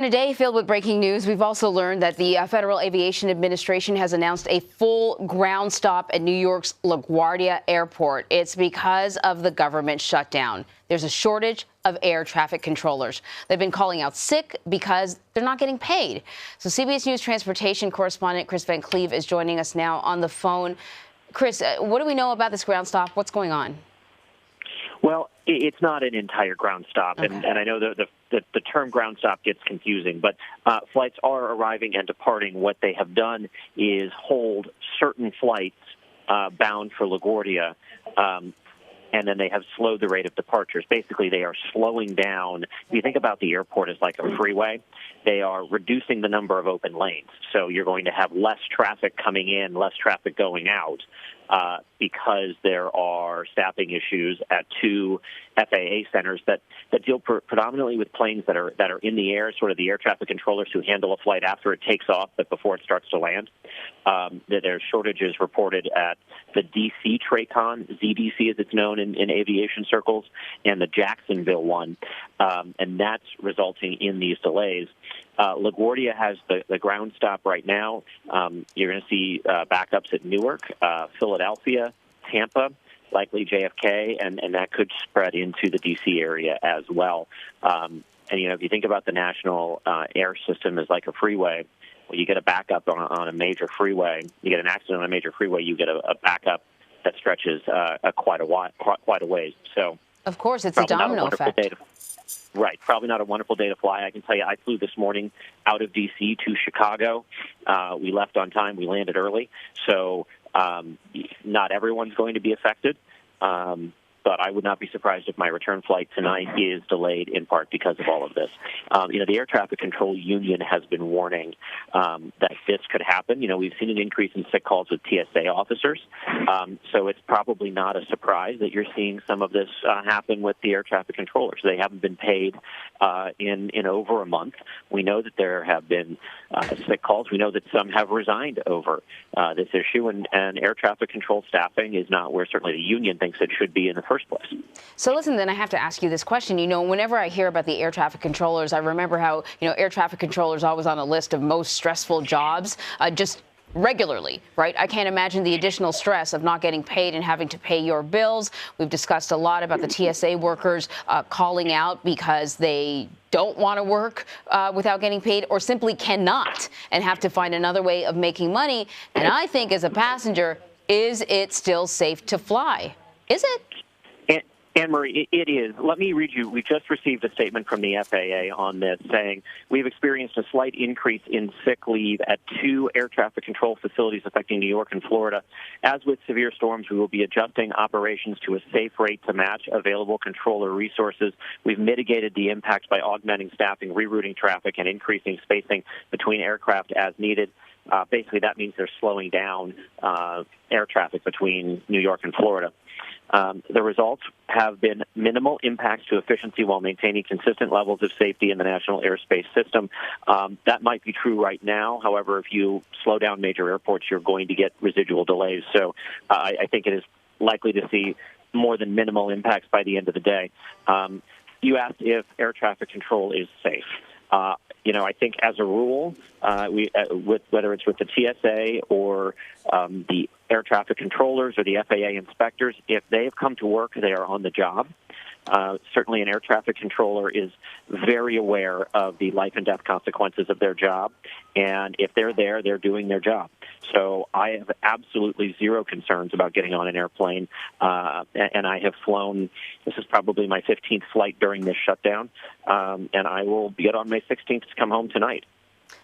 In a day filled with breaking news, we've also learned that the Federal Aviation Administration has announced a full ground stop at New York's LaGuardia Airport. It's because of the government shutdown. There's a shortage of air traffic controllers. They've been calling out sick because they're not getting paid. So CBS News transportation correspondent Chris Van Cleve is joining us now on the phone. Chris, what do we know about this ground stop? What's going on? Well, it's not an entire ground stop, Okay. and I know the term ground stop gets confusing, but flights are arriving and departing. What they have done is hold certain flights bound for LaGuardia, and then they have slowed the rate of departures. Basically, they are slowing down. If you think about the airport as like a freeway, they are reducing the number of open lanes. So you're going to have less traffic coming in, less traffic going out, because there are staffing issues at two FAA centers that deal predominantly with planes that are in the air, sort of the air traffic controllers who handle a flight after it takes off but before it starts to land. There's shortages reported at the D.C. TRACON, ZDC as it's known in aviation circles, and the Jacksonville one, and that's resulting in these delays. LaGuardia has the ground stop right now. You're going to see backups at Newark, Philadelphia, Tampa, likely JFK, and that could spread into the D.C. area as well. And, if you think about the national air system as like a freeway, well, you get a backup on a major freeway. You get an accident on a major freeway, you get a backup that stretches quite a ways. So, Of course, it's a domino effect. Right. Probably not a wonderful day to fly. I can tell you I flew this morning out of D.C. to Chicago. We left on time. We landed early. So not everyone's going to be affected. But I would not be surprised if my return flight tonight is delayed in part because of all of this. The Air Traffic Control Union has been warning that this could happen. We've seen an increase in sick calls with TSA officers. So it's probably not a surprise that you're seeing some of this happen with the air traffic controllers. They haven't been paid in over a month. We know that there have been sick calls. We know that some have resigned over this issue, and air traffic control staffing is not where certainly the union thinks it should be in the first place. So listen, then I have to ask you this question. Whenever I hear about the air traffic controllers, I remember how, air traffic controllers always on a list of most stressful jobs, just regularly, right? I can't imagine the additional stress of not getting paid and having to pay your bills. We've discussed a lot about the TSA workers calling out because they don't want to work without getting paid or simply cannot and have to find another way of making money. And I think as a passenger, is it still safe to fly? Is it? Anne-Marie, it is. Let me read you. We just received a statement from the FAA on this saying, we've experienced a slight increase in sick leave at two air traffic control facilities affecting New York and Florida. As with severe storms, we will be adjusting operations to a safe rate to match available controller resources. We've mitigated the impact by augmenting staffing, rerouting traffic, and increasing spacing between aircraft as needed. Basically, that means they're slowing down air traffic between New York and Florida. The results have been minimal impacts to efficiency while maintaining consistent levels of safety in the national airspace system. That might be true right now. However, if you slow down major airports, you're going to get residual delays. So I think it is likely to see more than minimal impacts by the end of the day. You asked if air traffic control is safe. I think as a rule, whether it's with the TSA or the air traffic controllers or the FAA inspectors, if they have come to work, they are on the job. Certainly an air traffic controller is very aware of the life and death consequences of their job, and if they're there, they're doing their job. So I have absolutely zero concerns about getting on an airplane, and I have flown, this is probably my 15th flight during this shutdown, and I will get on my 16th to come home tonight.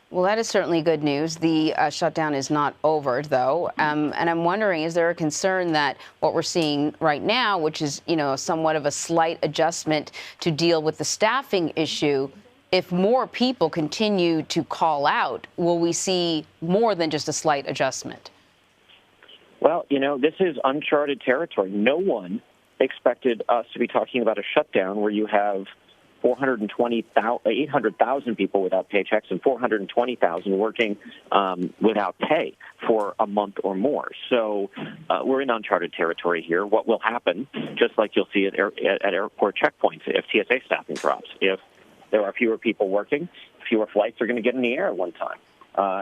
Well, that is certainly good news. The shutdown is not over, though. And I'm wondering, is there a concern that what we're seeing right now, which is, somewhat of a slight adjustment to deal with the staffing issue, if more people continue to call out, will we see more than just a slight adjustment? Well, this is uncharted territory. No one expected us to be talking about a shutdown where you have 800,000 people without paychecks and 420,000 working without pay for a month or more. So we're in uncharted territory here. What will happen, just like you'll see at airport checkpoints, if TSA staffing drops, if there are fewer people working, fewer flights are going to get in the air at one time,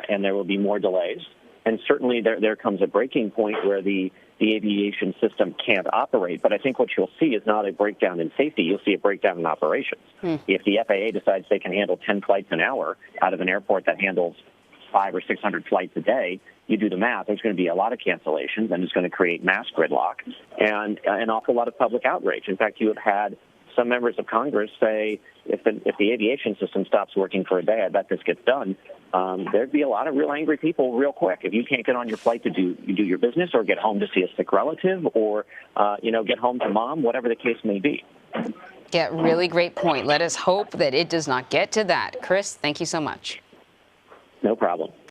and there will be more delays. And certainly there comes a breaking point where the aviation system can't operate. But I think what you'll see is not a breakdown in safety. You'll see a breakdown in operations. If the FAA decides they can handle 10 flights an hour out of an airport that handles 500 or 600 flights a day, you do the math, there's going to be a lot of cancellations, and it's going to create mass gridlock and an awful lot of public outrage. In fact, you have had some members of Congress say, if the aviation system stops working for a day, I bet this gets done. There'd be a lot of real angry people real quick. If you can't get on your flight to do your business or get home to see a sick relative or, get home to mom, whatever the case may be. Yeah, really great point. Let us hope that it does not get to that. Chris, thank you so much. No problem.